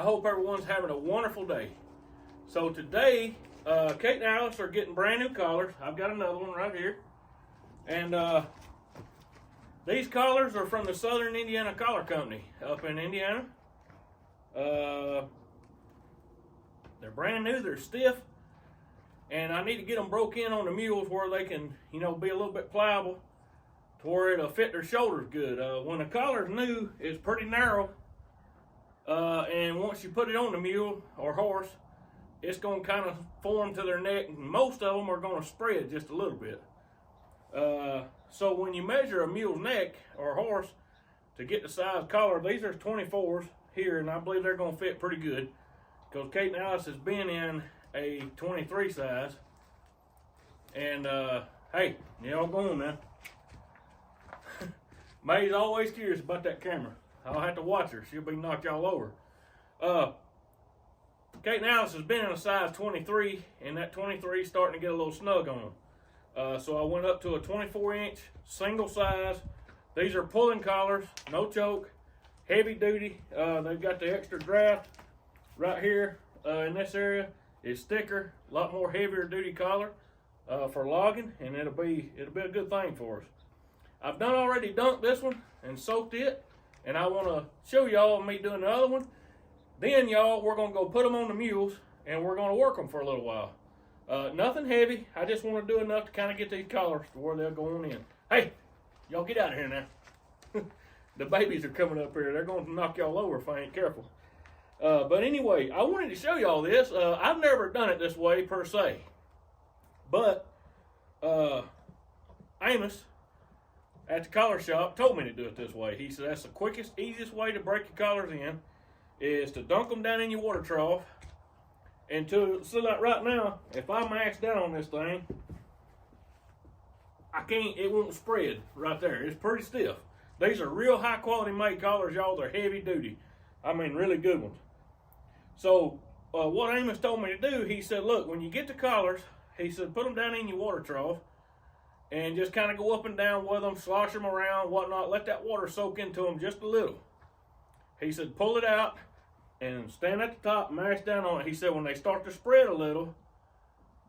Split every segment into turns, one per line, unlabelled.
hope everyone's having a wonderful day. So today, Kate and Alice are getting brand new collars. I've got another one right here. And these collars are from the Southern Indiana Collar Company up in Indiana. They're brand new, they're stiff. And I need to get them broke in on the mules where they can, be a little bit pliable to where it'll fit their shoulders good. When the collar's new, it's pretty narrow. And once you put it on the mule or horse, it's going to kind of form to their neck, and most of them are going to spread just a little bit. So when you measure a mule's neck or horse to get the size collar, these are 24s here, and I believe they're going to fit pretty good because Kate and Alice has been in a 23 size. And hey, y'all go on now. May's always curious about that camera. I'll have to watch her. She'll be knocked y'all over. Kate and Alice has been in a size 23, and that 23 is starting to get a little snug on them. So I went up to a 24-inch single size. These are pulling collars, no choke, heavy duty. They've got the extra draft right here in this area. It's thicker, a lot more heavier duty collar for logging, and it'll be a good thing for us. I've already dunked this one and soaked it, and I want to show y'all me doing the other one. Then y'all, we're gonna go put them on the mules, and we're gonna work them for a little while. Nothing heavy. I just want to do enough to kind of get these collars to where they'll go on in. Hey, y'all get out of here now. The babies are coming up here. They're going to knock y'all over if I ain't careful. But anyway, I wanted to show y'all this. I've never done it this way per se. But Amos at the collar shop told me to do it this way. He said that's the quickest, easiest way to break your collars in is to dunk them down in your water trough. And so like right now, if I max down on this thing, it won't spread right there. It's pretty stiff. These are real high quality made collars, y'all. They're heavy duty. I mean, really good ones. So what Amos told me to do, he said, look, when you get the collars, he said, put them down in your water trough and just kind of go up and down with them, slosh them around, whatnot. Let that water soak into them just a little. He said, pull it out and stand at the top, mash down on it. He said when they start to spread a little,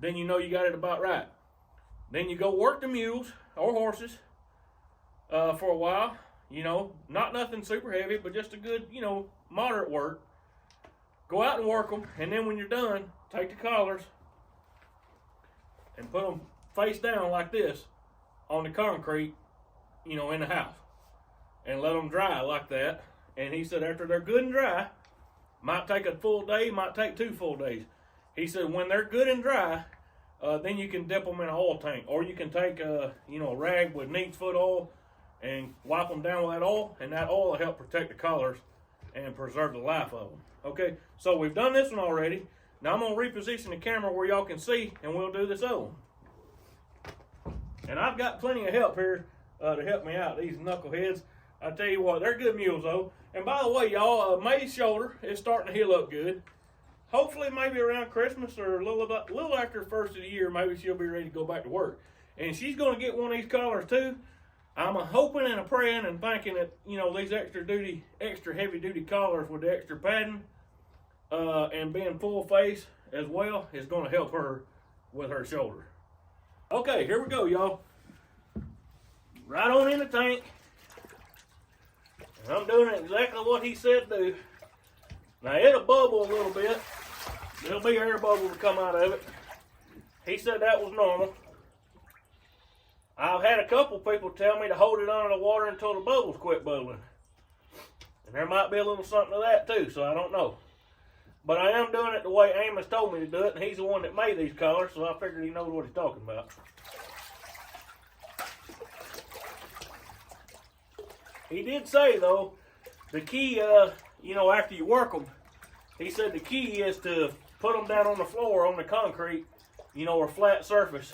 then you know you got it about right. Then you go work the mules or horses for a while. Not nothing super heavy, but just a good, moderate work. Go out and work them, and then when you're done, take the collars and put them face down like this on the concrete, in the house, and let them dry like that. And he said after they're good and dry, might take a full day, might take 2 full days. He said when they're good and dry, then you can dip them in an oil tank, or you can take a rag with neat's foot oil and wipe them down with that oil, and that oil will help protect the collars and preserve the life of them. Okay, so we've done this one already. Now I'm gonna reposition the camera where y'all can see, and we'll do this other one. And I've got plenty of help here to help me out. These knuckleheads, I tell you what, they're good mules though. And by the way, y'all, May's shoulder is starting to heal up good. Hopefully, maybe around Christmas or a little after the first of the year, maybe she'll be ready to go back to work. And she's going to get one of these collars too. I'm hoping and praying and thinking that these extra heavy duty collars with the extra padding and being full face as well is going to help her with her shoulder. Okay, here we go, y'all. Right on in the tank. I'm doing exactly what he said to do. Now it'll bubble a little bit. There'll be air bubbles to come out of it. He said that was normal. I've had a couple people tell me to hold it under the water until the bubbles quit bubbling. And there might be a little something to that too, so I don't know. But I am doing it the way Amos told me to do it, and he's the one that made these collars, so I figured he knows what he's talking about. He did say, though, the key, after you work them, he said the key is to put them down on the floor, on the concrete, or flat surface.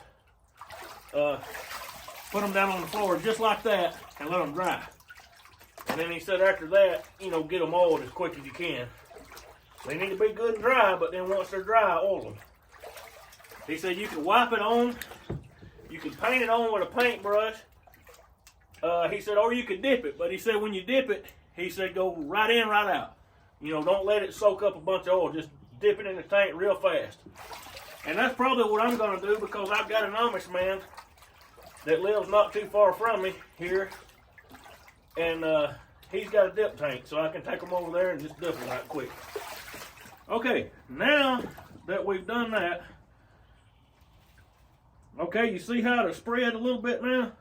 Put them down on the floor just like that and let them dry. And then he said after that, get them oiled as quick as you can. They need to be good and dry, but then once they're dry, oil them. He said you can wipe it on, you can paint it on with a paintbrush. He said, or you could dip it. But he said when you dip it, he said go right in, right out. You know, don't let it soak up a bunch of oil. Just dip it in the tank real fast. And that's probably what I'm going to do, because I've got an Amish man that lives not too far from me here. And he's got a dip tank, so I can take him over there and just dip them right quick. Okay, now that we've done that, okay, you see how to spread a little bit now?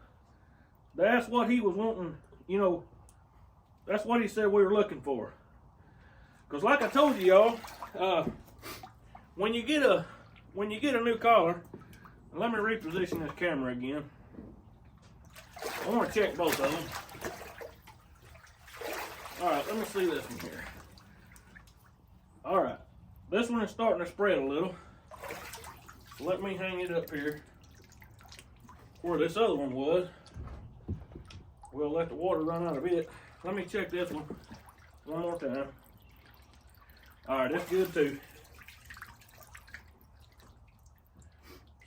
That's what he was wanting, you know, that's what he said we were looking for. Because like I told you, y'all, when you get a new collar, let me reposition this camera again. I want to check both of them. All right, let me see this one here. All right, this one is starting to spread a little. Let me hang it up here where this other one was. We'll let the water run out a bit. Let me check this one more time. All right, that's good too.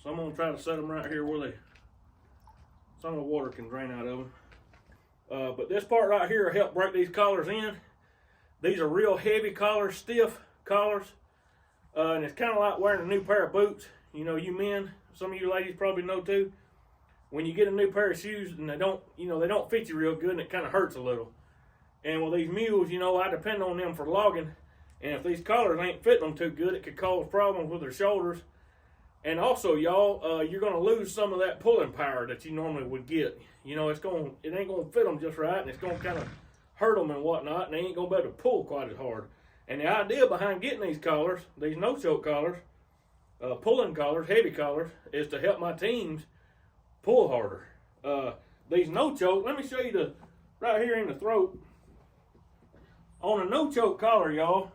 So I'm gonna try to set them right here where some of the water can drain out of them. But this part right here will help break these collars in. These are real heavy collars, stiff collars. And it's kind of like wearing a new pair of boots. You know, you men, some of you ladies probably know too. When you get a new pair of shoes and they don't fit you real good, and it kind of hurts a little. And with these mules, you know, I depend on them for logging. And if these collars ain't fitting them too good, it could cause problems with their shoulders. And also, y'all, you're going to lose some of that pulling power that you normally would get. You know, it ain't going to fit them just right, and it's going to kind of hurt them and whatnot, and they ain't going to be able to pull quite as hard. And the idea behind getting these collars, these no-choke collars, pulling collars, heavy collars, is to help my teams pull harder. These no-choke, let me show you right here in the throat. On a no-choke collar, y'all,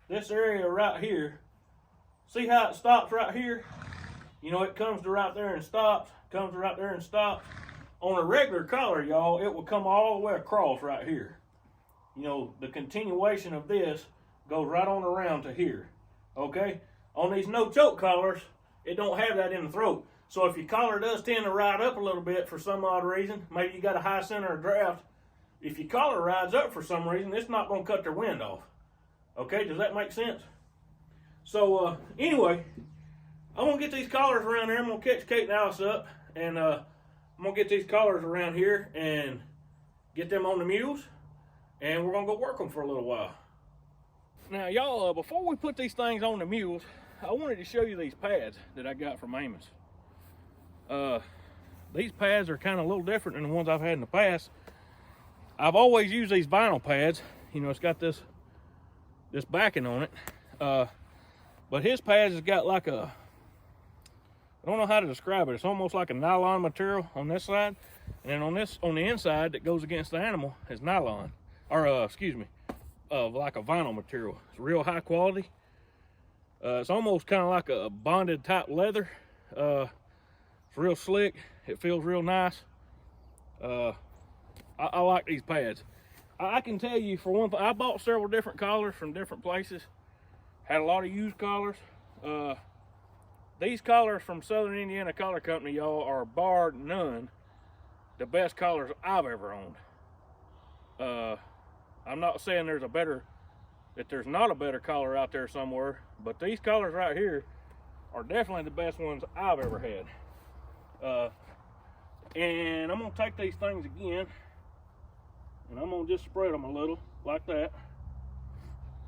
this area right here, see how it stops right here? You know, it comes to right there and stops, comes to right there and stops. On a regular collar, y'all, it will come all the way across right here. You know, the continuation of this goes right on around to here, okay? On these no-choke collars, it don't have that in the throat. So if your collar does tend to ride up a little bit for some odd reason, maybe you got a high center of draft, if your collar rides up for some reason, it's not going to cut their wind off. Okay, does that make sense? So, anyway, I'm going to get these collars around there. I'm going to catch Kate and Alice up, and I'm going to get these collars around here and get them on the mules, and we're going to go work them for a little while. Now, y'all, before we put these things on the mules, I wanted to show you these pads that I got from Amos. These pads are kind of a little different than the ones I've had in the past. I've always used these vinyl pads. You know, it's got this backing on it. But his pads has got like I don't know how to describe it. It's almost like a nylon material on this side. And then on the inside that goes against the animal is nylon. Or, excuse me, like a vinyl material. It's real high quality. It's almost kind of like a bonded type leather. It's real slick. It feels real nice. I like these pads. I can tell you, for one thing, I bought several different collars from different places. Had a lot of used collars. These collars from Southern Indiana Collar Company, y'all, are bar none the best collars I've ever owned. I'm not saying that there's not a better collar out there somewhere, but these collars right here are definitely the best ones I've ever had. And I'm gonna take these things again, and I'm gonna just spread them a little like that.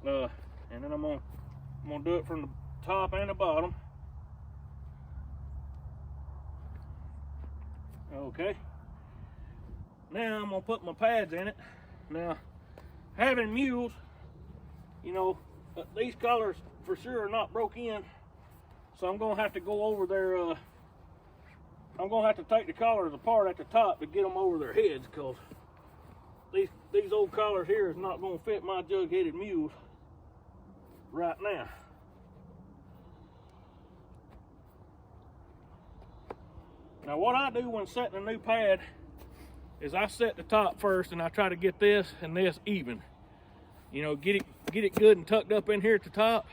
And then I'm gonna do it from the top and the bottom. Okay. Now I'm gonna put my pads in it. Now, having mules, you know, these collars for sure are not broke in, so I'm gonna have to go over their. I'm gonna have to take the collars apart at the top to get them over their heads, because these old collars here is not gonna fit my jug-headed mules right now. Now what I do when setting a new pad is I set the top first, and I try to get this and this even. You know, get it good and tucked up in here at the top,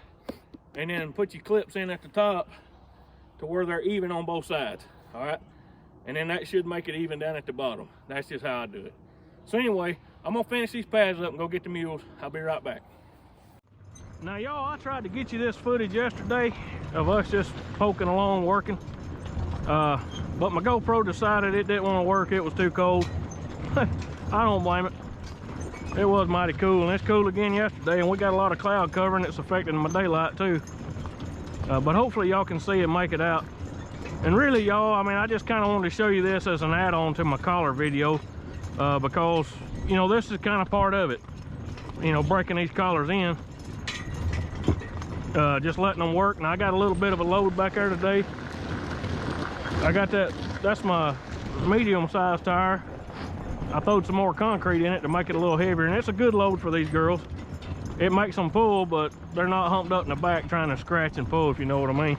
and then put your clips in at the top to where they're even on both sides. All right, and then that should make it even down at the bottom. That's just how I do it. So anyway, I'm gonna finish these pads up and go get the mules. I'll be right back. Now y'all, I tried to get you this footage yesterday of us just poking along working. But my GoPro decided it didn't want to work. It was too cold. I don't blame it. It was mighty cool, and it's cool again yesterday, and we got a lot of cloud cover, and it's affecting my daylight too. But hopefully y'all can see and make it out. And really, y'all, I mean, I just kind of wanted to show you this as an add-on to my collar video, because, you know, this is kind of part of it. You know, breaking these collars in, just letting them work. Now I got a little bit of a load back there today. I got that's my medium-sized tire. I throwed some more concrete in it to make it a little heavier, and it's a good load for these girls. It makes them pull, but they're not humped up in the back trying to scratch and pull, if you know what I mean.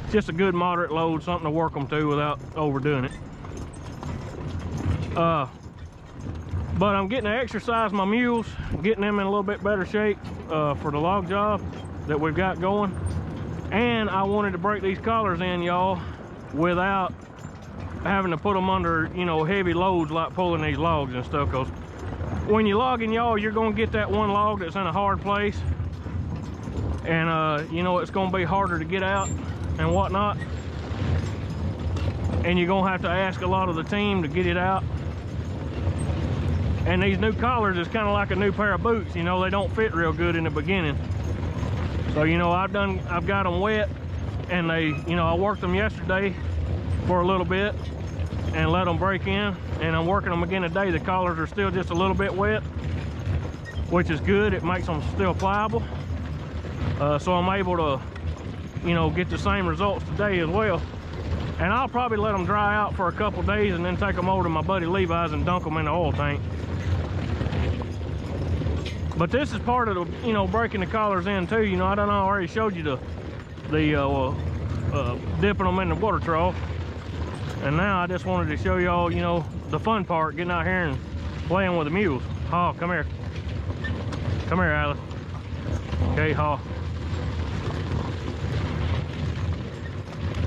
It's just a good moderate load, something to work them to without overdoing it. But I'm getting to exercise my mules, getting them in a little bit better shape for the log job that we've got going. And I wanted to break these collars in, y'all, without having to put them under, you know, heavy loads like pulling these logs and stuff. Because when you're logging, y'all, you're going to get that one log that's in a hard place, and you know, it's going to be harder to get out and whatnot, and you're going to have to ask a lot of the team to get it out. And these new collars is kind of like a new pair of boots, you know, they don't fit real good in the beginning. So, you know, I've got them wet, and they, you know, I worked them yesterday for a little bit and let them break in, and I'm working them again today. The collars are still just a little bit wet, which is good. It makes them still pliable, so I'm able to, you know, get the same results today as well. And I'll probably let them dry out for a couple days and then take them over to my buddy Levi's and dunk them in the oil tank. But this is part of the, you know, breaking the collars in too. You know, I already showed you the dipping them in the water trough. And now I just wanted to show y'all, you know, the fun part, getting out here and playing with the mules. Haw, come here. Come here, Alice. Okay, Haw.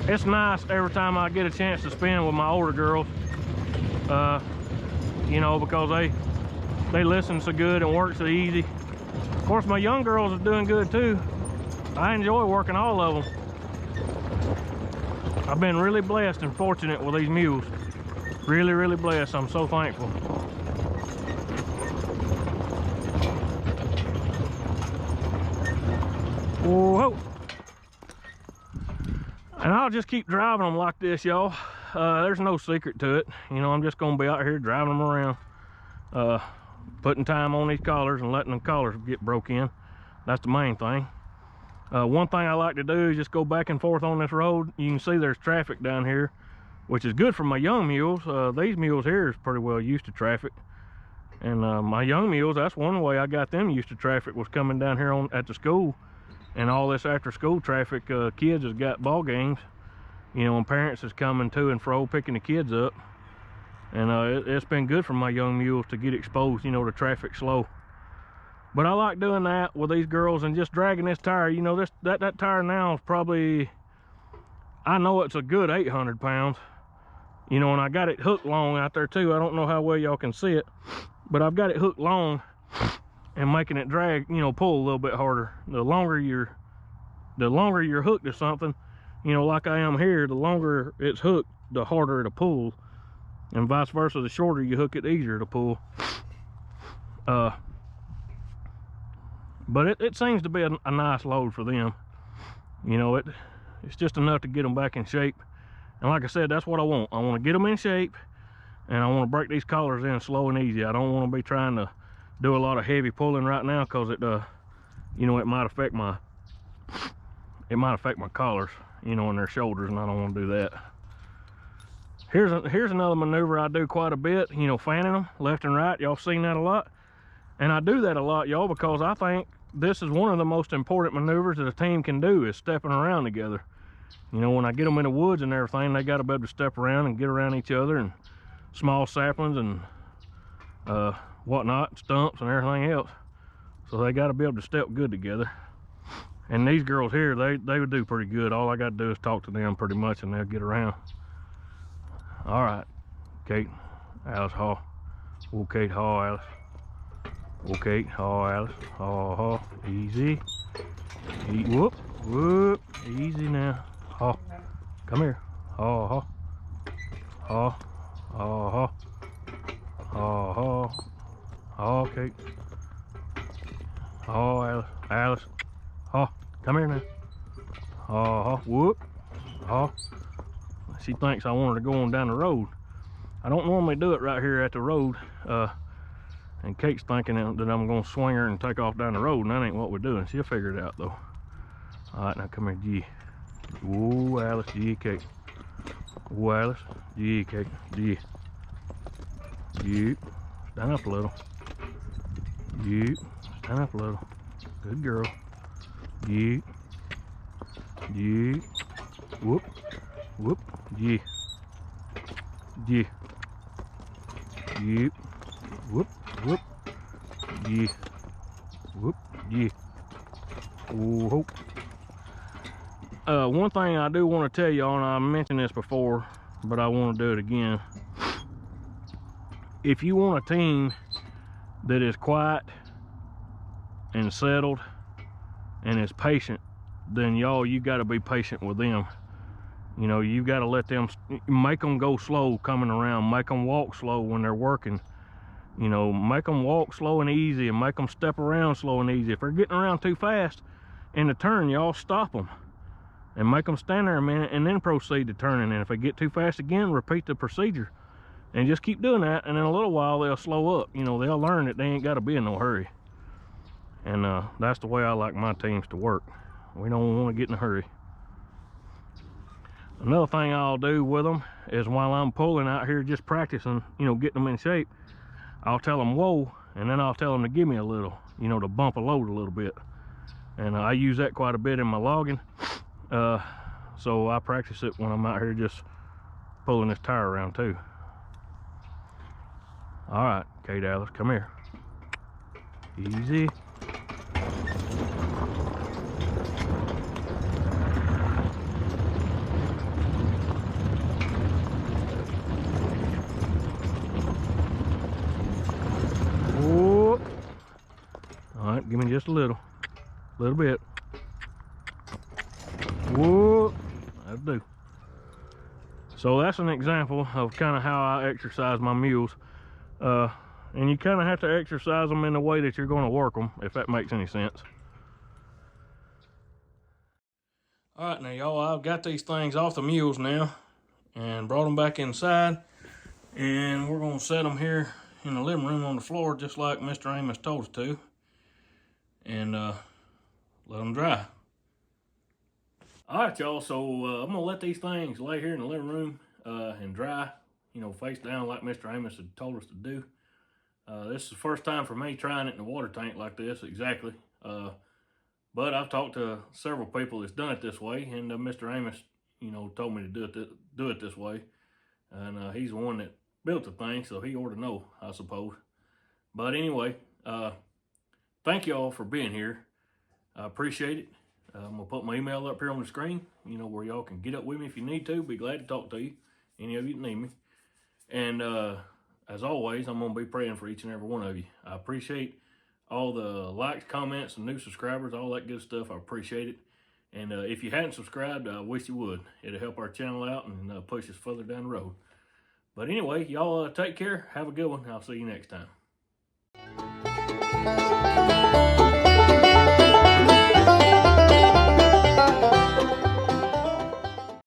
It's nice every time I get a chance to spend with my older girls, you know, because they listen so good and work so easy. Of course, my young girls are doing good too. I enjoy working all of them. I've been really blessed and fortunate with these mules. Really, really blessed. I'm so thankful. Whoa. And I'll just keep driving them like this, y'all. There's no secret to it. You know, I'm just gonna be out here driving them around, putting time on these collars and letting them collars get broke in. That's the main thing. One thing I like to do is just go back and forth on this road. You can see there's traffic down here, which is good for my young mules. These mules here is pretty well used to traffic. And my young mules, that's one way I got them used to traffic, was coming down here at the school. And all this after school traffic, kids has got ball games, you know, and parents is coming to and fro picking the kids up. And it's been good for my young mules to get exposed, you know, to traffic slow. But I like doing that with these girls and just dragging this tire. You know, that tire now is probably, I know it's a good 800 pounds. You know, and I got it hooked long out there too. I don't know how well y'all can see it, but I've got it hooked long and making it drag, you know, pull a little bit harder. The longer you're hooked to something, you know, like I am here, the longer it's hooked, the harder it'll pull. And vice versa, the shorter you hook it, the easier to pull. But it seems to be a nice load for them. You know, it's just enough to get them back in shape. And like I said, that's what I want. I want to get them in shape, and I want to break these collars in slow and easy. I don't want to be trying to do a lot of heavy pulling right now, because it, you know, it might affect my collars, you know, and their shoulders, and I don't want to do that. Here's another maneuver I do quite a bit, you know, fanning them left and right. Y'all seen that a lot. And I do that a lot, y'all, because I think this is one of the most important maneuvers that a team can do, is stepping around together. You know, when I get them in the woods and everything, they got to be able to step around and get around each other, and small saplings and whatnot, stumps and everything else. So they got to be able to step good together. And these girls here, they would do pretty good. All I got to do is talk to them pretty much, and they'll get around. All right, Kate, Alice Haw. Oh, Kate Haw, Alice. Okay, oh, Alice. Oh, easy. Whoop, whoop. Easy now. Oh, come here. Oh, oh, oh, oh, oh, okay. Oh, Alice, Alice. Oh, come here now. Oh, whoop. Oh, she thinks I want her to go on down the road. I don't normally do it right here at the road. And Kate's thinking that I'm gonna swing her and take off down the road, and that ain't what we're doing. She'll figure it out though. All right, now come here, G. Whoa, Alice, G, Kate. Whoa, Alice, G, Kate, G. G. Stand up a little. G. Stand up a little. Good girl. G. G. Whoop. Whoop. G. G. G. Whoop. Whoop. G. Whoop. G. Whoop. One thing I do want to tell y'all, and I mentioned this before, but I want to do it again. If you want a team that is quiet and settled and is patient, then y'all, you got to be patient with them. You know, you got to let them, make them go slow coming around, make them walk slow when they're working. You know, make them walk slow and easy, and make them step around slow and easy. If they're getting around too fast in the turn, y'all stop them and make them stand there a minute and then proceed to turning. And if they get too fast again, repeat the procedure and just keep doing that. And in a little while, they'll slow up. You know, they'll learn that they ain't got to be in no hurry. And that's the way I like my teams to work. We don't want to get in a hurry. Another thing I'll do with them is while I'm pulling out here just practicing, you know, getting them in shape, I'll tell them whoa, and then I'll tell them to give me a little, you know, to bump a load a little bit. And I use that quite a bit in my logging. So I practice it when I'm out here just pulling this tire around too. All right, Kate Alice, come here. Easy. Whoop. All right, give me just a little bit. Whoop. That'll do. So that's an example of kind of how I exercise my mules. And you kind of have to exercise them in the way that you're going to work them, if that makes any sense. All right, now y'all, I've got these things off the mules now and brought them back inside, and we're going to set them here in the living room on the floor just like Mr. Amos told us to, and let them dry. All right, y'all, so I'm gonna let these things lay here in the living room and dry, you know, face down like Mr. Amos had told us to do. This is the first time for me trying it in a water tank like this, exactly. But I've talked to several people that's done it this way, and Mr. Amos, you know, told me to do it this way. And he's the one that built the thing, so he ought to know, I suppose. But anyway, thank y'all for being here. I appreciate it. I'm gonna put my email up here on the screen, you know, where y'all can get up with me if you need to. Be glad to talk to you, any of you that need me. And as always, I'm gonna be praying for each and every one of you. I appreciate all the likes, comments, and new subscribers, all that good stuff. I appreciate it. And if you hadn't subscribed, I wish you would. It'll help our channel out and push us further down the road. But anyway, y'all take care. Have a good one. I'll see you next time.